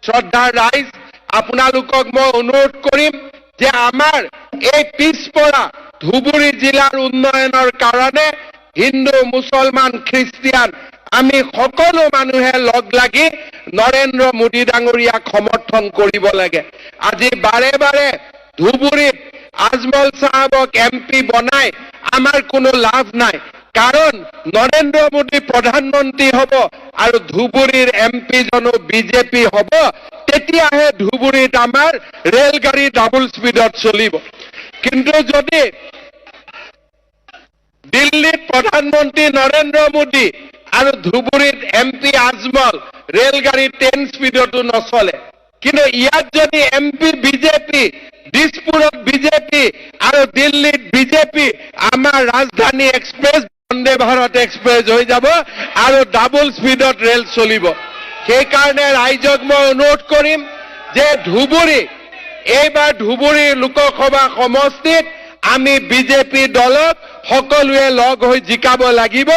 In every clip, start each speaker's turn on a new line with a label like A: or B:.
A: শ্ৰদ্ধাৰ ৰাইজ আপোনালোকক মই অনুৰোধ কৰিম যে আমাৰ এই পিছপৰা ধুবুৰী জিলাৰ উন্নয়নৰ কাৰণে হিন্দু মুছলমান খ্ৰীষ্টিয়ান আমি সকলো মানুহে লগ লাগি নৰেন্দ্ৰ মোদী ডাঙৰীয়াক সমৰ্থন কৰিব লাগে আজি বাৰে বাৰে ধুবুৰীত আজমল সাহেবক এমপি বনাই আমাৰ কোনো লাভ নাই কাৰণ নৰেন্দ্ৰ মোদী প্ৰধানমন্ত্ৰী হ'ব আৰু ধুবুৰীৰ এমপি জনো বিজেপি হ'ব তেতিয়াহে ধুবুৰীত আমাৰ ৰেলগাড়ী ডাবল স্পীডত চলিব কিন্তু যদি দিল্লীত প্ৰধানমন্ত্ৰী নৰেন্দ্ৰ মোদী আৰু ধুবুৰীত এমপি আজমল ৰেলগাড়ী 10 স্পীডতো নচলে কিন্তু ইয়াত যদি এমপি বিজেপি দিছপুৰত বিজেপি আৰু দিল্লীত বিজেপি আমাৰ ৰাজধানী এক্সপ্ৰেছ বন্দে ভাৰত এক্সপ্ৰেছ হৈ যাব আৰু ডাবল স্পীডত ৰেল চলিব সেইকাৰণে ৰাইজক মই অনুৰোধ কৰিম যে ধুবুৰী এইবাৰ ধুবুৰী লোকসভা সমষ্টিত আমি বিজেপি দলক সকলোৱে লগ হৈ জিকাব লাগিব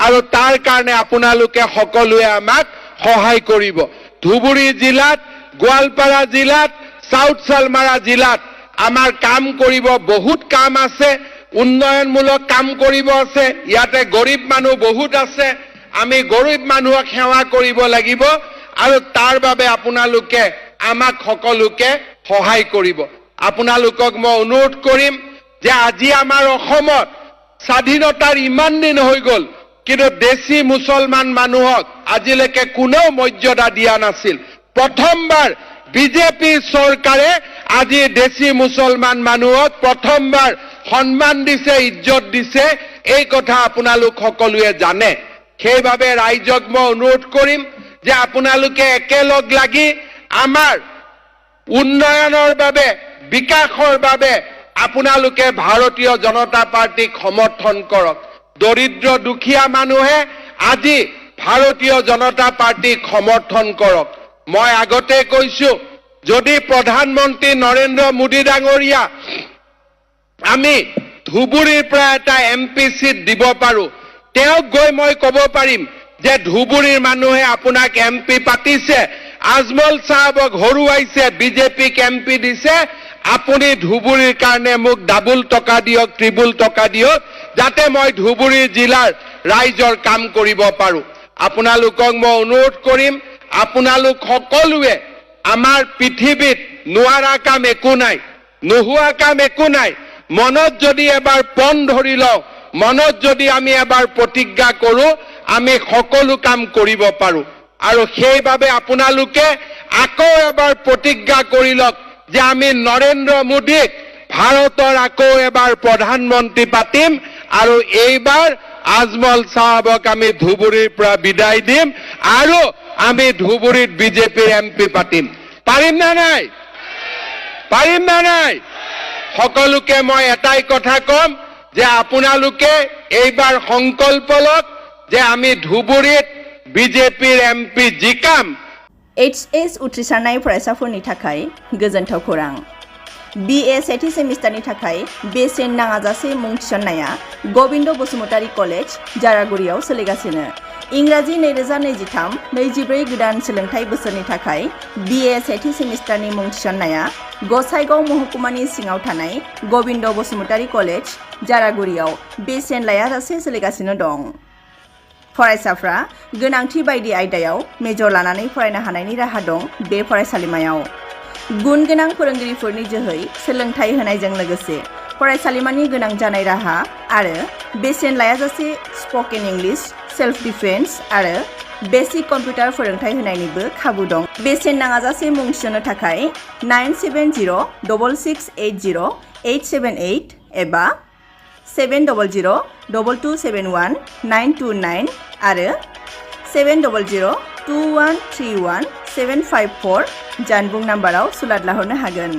A: আৰু তাৰ কাৰণে আপোনালোকে সকলোৱে আমাক সহায় কৰিব ধুবুৰী জিলাত গোৱালপাৰা জিলাত সাউথ সালমাৰা জিলাত আমাৰ কাম কৰিব বহুত কাম আছে উন্নয়নমূলক কাম কৰিব আছে ইয়াতে গৰীব মানুহ বহুত আছে আমি গৰীব মানুহক সেৱা কৰিব লাগিব আৰু তাৰ বাবে আপোনালোকে আমাক সকলোকে সহায় কৰিব আপোনালোকক মই অনুৰোধ কৰিম যে আজি আমাৰ অসমত স্বাধীনতাৰ ইমান দিন হৈ গল কিন্তু দেশী মুছলমান মানুহক আজিলৈকে কোনেও মৰ্যাদা দিয়া নাছিল প্ৰথমবাৰ বিজেপি চৰকাৰে আজি দেশী মুছলমান মানুহক প্ৰথমবাৰ সন্মান দিছে ইজ্জত দিছে এই কথা আপোনালোক সকলোৱে জানে সেইভাবে ৰাইজক মই অনুৰোধ কৰিম যে আপোনালোকে একেলগ লাগি আমাৰ উন্নয়নৰ বাবে বিকাশৰ বাবে আপোনালোকে ভাৰতীয় জনতা পাৰ্টিক সমৰ্থন কৰক দৰিদ্ৰ দুখীয়া মানুহে আজি ভাৰতীয় জনতা পাৰ্টিক সমৰ্থন কৰক মই আগতে কৈছো যদি প্ৰধানমন্ত্ৰী নৰেন্দ্ৰ মোদী ডাঙৰীয়া আমি ধুবুৰীৰ পৰা এটা এমপি সিট দিব পাৰো তেওঁক গৈ মই ক'ব পাৰিম যে ধুবুৰীৰ মানুহে আপোনাক এমপি পাতিছে আজমল সাহেবক হৰুৱাইছে বিজেপিক এমপি দিছে আপুনি ধুবুৰীৰ কাৰণে মোক ডাবল টকা দিয়ক ত্ৰিবল টকা দিয়ক যাতে মই ধুবুৰী জিলাৰ ৰাইজৰ কাম কৰিব পাৰো আপোনালোকক মই অনুৰোধ কৰিম আপোনালোক সকলোৱে আমাৰ পৃথিৱীত নোৱাৰা কাম একো নাই নোহোৱা কাম একো নাই মনত যদি এবাৰ পণ ধৰি লওঁ মনত যদি আমি এবাৰ প্ৰতিজ্ঞা কৰো আমি সকলো কাম কৰিব পাৰো আৰু সেইভাবে আপোনালোকে আকৌ এবাৰ প্ৰতিজ্ঞা কৰি লওক যে আমি নৰেন্দ্ৰ মোদীক ভাৰতৰ আকৌ এবাৰ প্ৰধানমন্ত্ৰী পাতিম আৰু এইবাৰ আজমল সাহেবক আমি ধুবুৰীৰ পৰা বিদায় দিম আৰু আমি ধুবুৰীত বিজেপিৰ এমপি পাতিম পাৰিম না নাই সকলোকে মই এটাই কথা কম যে আপোনালোকে এইবাৰ সংকল্প লওক যে আমি ধুবুৰীত বিজেপিৰ এমপি জিকাম
B: HS उथ्रिसारनाय फरायसाफोरनि थाखाय गोजोनथाव खौरां BA सेथि सेमिस्टारनि थाखाय बेसेन नाङाजासे मुं थिसननाया गबिन्द बसुमतारी कलेज जारागुरियाव सोलिगासिनो इंराजि 2023-24 गोदान सोलोंथाइ बोसोरनि थाखाय BA सेथि सेमिस्टारनि मुं थिसननाया गसाइगाव महकुमानि सिङाव थानाय गबिन्द बसुमतारी कलेज जारागुरियाव बेसेन लायाजासे सोलिगासिनो दं फरायसाफ्रा गोनांथि बायदि आयदायाव मेजर लानानै फरायनो हानायनि राहा दं बे फरायसालिमायाव गुन गोनां फोरोंगिरिफोरनि जोहै सोलोंथाइ होनायजों लोगोसे फरायसालिमानि गोनां जानाय राहा आरो बेसेन लायाजासे स्पोकेन इंलिश सेल्फ डिफेन्स आरो बेसिक कम्पिउटार फोरोंथाइ होनायनिबो खाबु दं बेसेन नाङाजासे मुं थिसननो थाखाय 970226807878 एबा 7002271 आरो 7002131 754 जानबुं नाम्बाराव सुलाद लाहरनो हागोन।